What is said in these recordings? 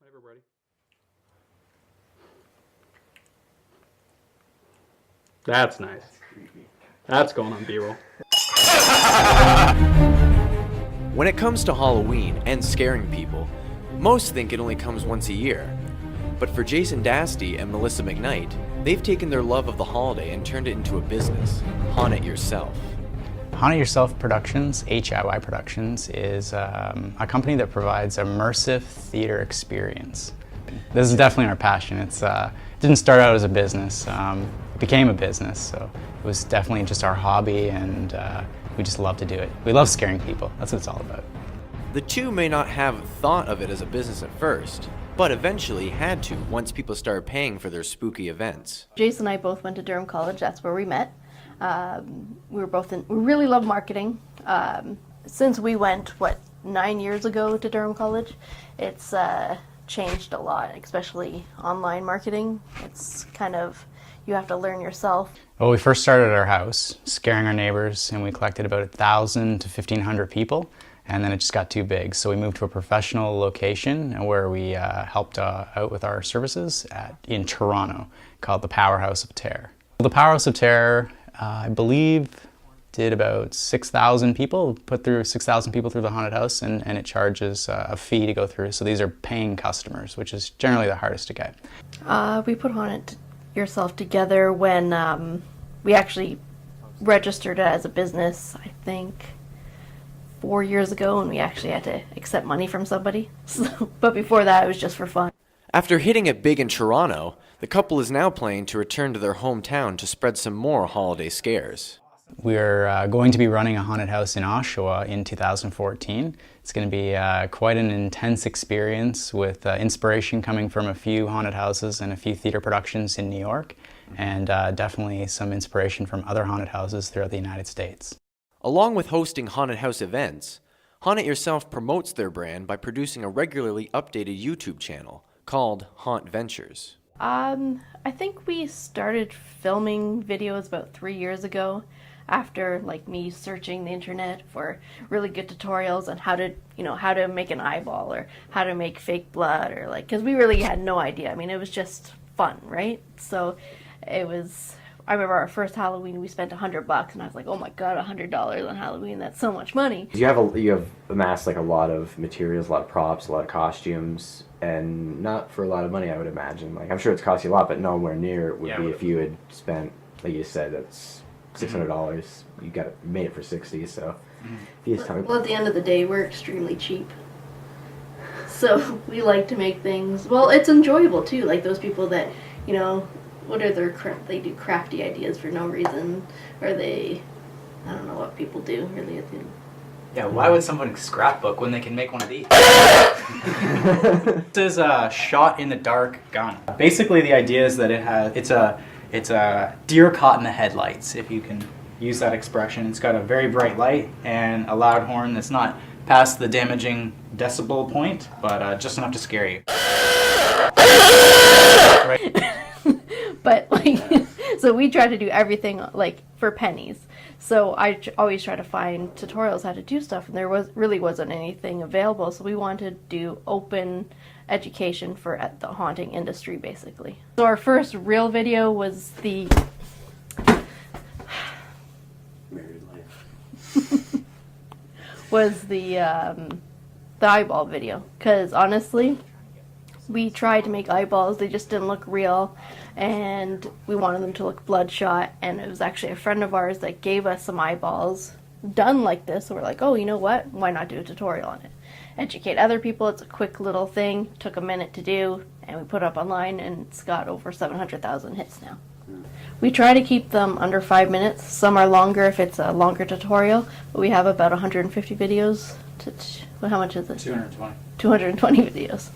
Whenever we're ready. That's nice. That's creepy. That's going on B-roll. When it comes to Halloween and scaring people, most think it only comes once a year. But for Jason Dasty and Melissa McKnight, they've taken their love of the holiday and turned it into a business. Haunt It Yourself. Haunt It Yourself Productions, HIY Productions, is a company that provides immersive theater experience. This is definitely our passion. It didn't start out as a business, it became a business, so it was definitely just our hobby, and we just love to do it. We love scaring people, that's what it's all about. The two may not have thought of it as a business at first, but eventually had to once people started paying for their spooky events. Jason and I both went to Durham College, that's where we met. We really love marketing. Since we went, 9 years ago to Durham College, it's changed a lot, especially online marketing. It's kind of, you have to learn yourself. Well, we first started at our house, scaring our neighbors, and we collected about 1,000 to 1,500 people, and then it just got too big. So we moved to a professional location where we helped out with our services in Toronto, called the Powerhouse of Terror. The Powerhouse of Terror, I believe, did about 6,000 people, put through 6,000 people through the haunted house, and it charges a fee to go through. So these are paying customers, which is generally the hardest to get. We put Haunt It Yourself together when we actually registered it as a business, I think 4 years ago, and we actually had to accept money from somebody. But before that, it was just for fun. After hitting it big in Toronto, the couple is now planning to return to their hometown to spread some more holiday scares. We're going to be running a haunted house in Oshawa in 2014. It's going to be quite an intense experience with inspiration coming from a few haunted houses and a few theater productions in New York, and definitely some inspiration from other haunted houses throughout the United States. Along with hosting haunted house events, Haunt It Yourself promotes their brand by producing a regularly updated YouTube channel called Haunt Ventures. I think we started filming videos about 3 years ago, after me searching the internet for really good tutorials on how to make an eyeball or how to make fake blood, or because we really had no idea. I mean, it was just fun, right? So it was, I remember our first Halloween we spent $100, and I was like, oh my god, $100 on Halloween, that's so much money. You have amassed a lot of materials, a lot of props, a lot of costumes, and not for a lot of money, I would imagine. I'm sure it's cost you a lot, but nowhere near it would be if you had spent, like you said, that's $600. You made it for $60, so well, at the end of the day, we're extremely cheap, so we like to make things, well, it's enjoyable too, like those people that, what are they do crafty ideas for no reason, or I don't know what people do really at the end. Yeah, why would someone scrapbook when they can make one of these? This is a shot-in-the-dark gun. Basically, the idea is that it's a deer caught in the headlights, if you can use that expression. It's got a very bright light and a loud horn that's not past the damaging decibel point, but just enough to scare you. Right. But so we try to do everything for pennies. So I always try to find tutorials how to do stuff, and there really wasn't anything available. So we wanted to do open education for the haunting industry, basically. So our first real video was the married life. was the eyeball video, because honestly, we tried to make eyeballs, they just didn't look real, and we wanted them to look bloodshot, and it was actually a friend of ours that gave us some eyeballs done like this, so we're like, oh, you know what, why not do a tutorial on it? Educate other people. It's a quick little thing, took a minute to do, and we put it up online, and it's got over 700,000 hits now. We try to keep them under 5 minutes. Some are longer if it's a longer tutorial, but we have about 150 videos. How much is it? 220. 220 videos.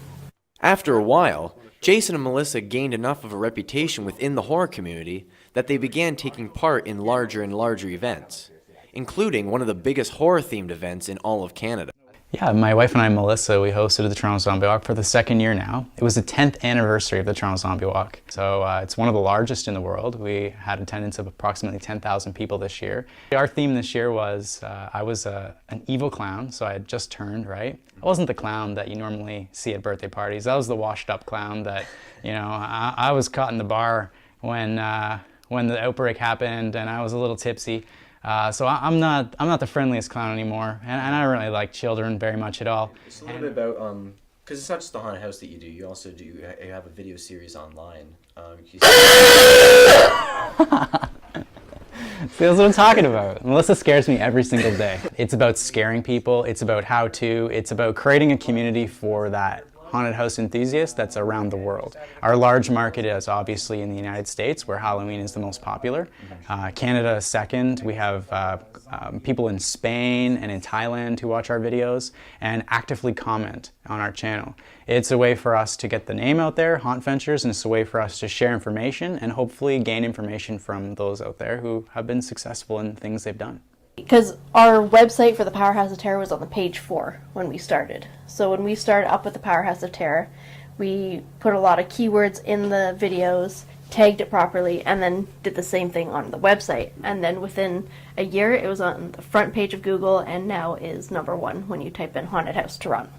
After a while, Jason and Melissa gained enough of a reputation within the horror community that they began taking part in larger and larger events, including one of the biggest horror-themed events in all of Canada. Yeah, my wife and I, Melissa, we hosted the Toronto Zombie Walk for the second year now. It was the 10th anniversary of the Toronto Zombie Walk. So it's one of the largest in the world. We had attendance of approximately 10,000 people this year. Our theme this year was, I was an evil clown, so I had just turned, right? I wasn't the clown that you normally see at birthday parties. I was the washed up clown that, you know, I was caught in the bar when the outbreak happened and I was a little tipsy. So I'm not the friendliest clown anymore, and I don't really like children very much at all. It's a little bit about because it's not just the haunted house that you do. You also do you have a video series online. See, that's what I'm talking about. Melissa scares me every single day. It's about scaring people. It's about how to. It's about creating a community for that haunted house enthusiast that's around the world. Our large market is obviously in the United States, where Halloween is the most popular. Canada is second. We have people in Spain and in Thailand who watch our videos and actively comment on our channel. It's a way for us to get the name out there, Haunt Ventures, and it's a way for us to share information and hopefully gain information from those out there who have been successful in things they've done. Because our website for the Powerhouse of Terror was on the page 4 when we started. So when we started up with the Powerhouse of Terror, we put a lot of keywords in the videos, tagged it properly, and then did the same thing on the website. And then within a year, it was on the front page of Google, and now is #1 when you type in Haunted House Toronto.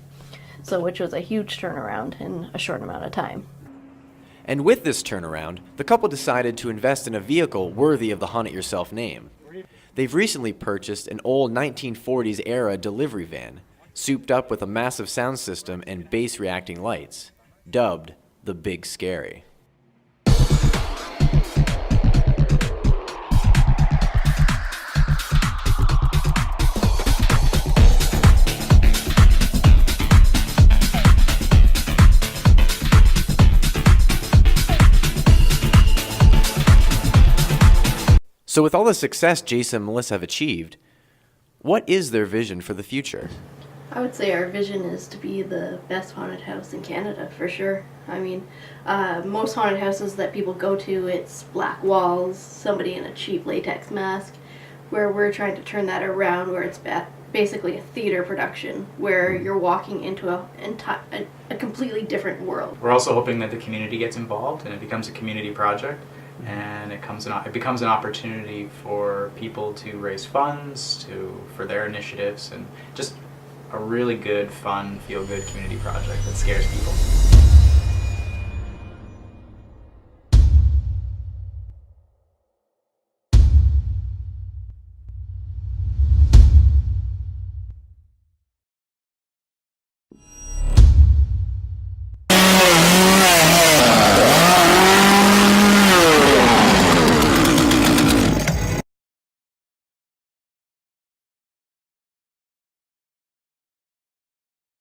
So which was a huge turnaround in a short amount of time. And with this turnaround, the couple decided to invest in a vehicle worthy of the Hunt It Yourself name. They've recently purchased an old 1940s era delivery van, souped up with a massive sound system and bass reacting lights, dubbed the Big Scary. So with all the success Jason and Melissa have achieved, what is their vision for the future? I would say our vision is to be the best haunted house in Canada, for sure. I mean, most haunted houses that people go to, it's black walls, somebody in a cheap latex mask, where we're trying to turn that around, where it's basically a theater production, where you're walking into a completely different world. We're also hoping that the community gets involved and it becomes a community project, and it becomes an opportunity for people to raise funds for their initiatives, and just a really good, fun, feel-good community project that scares people.